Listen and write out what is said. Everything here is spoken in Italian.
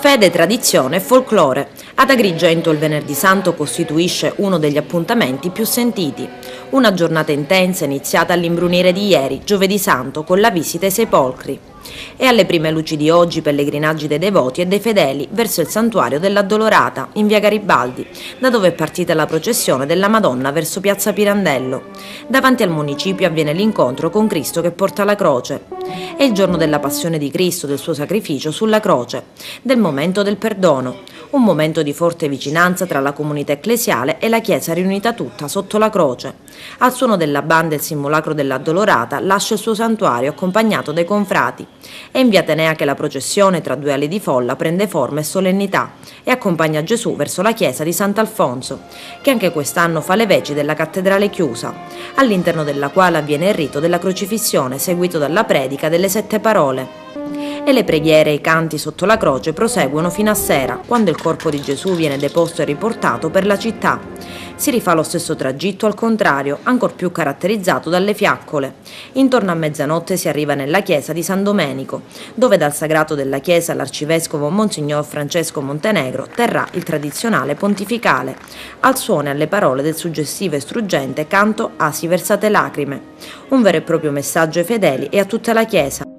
Fede, tradizione e folklore. Ad Agrigento il Venerdì Santo costituisce uno degli appuntamenti più sentiti. Una giornata intensa iniziata all'imbrunire di ieri, Giovedì Santo, con la visita ai sepolcri. E alle prime luci di oggi pellegrinaggi dei devoti e dei fedeli verso il santuario dell'Addolorata, in via Garibaldi, da dove è partita la processione della Madonna verso piazza Pirandello. Davanti al municipio avviene l'incontro con Cristo che porta la croce. È il giorno della passione di Cristo, del suo sacrificio sulla croce, del momento del perdono, un momento di forte vicinanza tra la comunità ecclesiale e la Chiesa riunita tutta sotto la croce. Al suono della banda il simulacro dell'Addolorata lascia il suo santuario accompagnato dai confrati. È in via Atenea che la processione tra due ali di folla prende forma e solennità e accompagna Gesù verso la chiesa di Sant'Alfonso, che anche quest'anno fa le veci della cattedrale chiusa, all'interno della quale avviene il rito della crocifissione seguito dalla predica delle 7 parole. E le preghiere e i canti sotto la croce proseguono fino a sera, quando il corpo di Gesù viene deposto e riportato per la città. Si rifà lo stesso tragitto al contrario, ancor più caratterizzato dalle fiaccole. Intorno a mezzanotte si arriva nella chiesa di San Domenico, dove dal sagrato della chiesa l'arcivescovo Monsignor Francesco Montenegro terrà il tradizionale pontificale, al suono e alle parole del suggestivo e struggente canto Asi versate lacrime, un vero e proprio messaggio ai fedeli e a tutta la chiesa.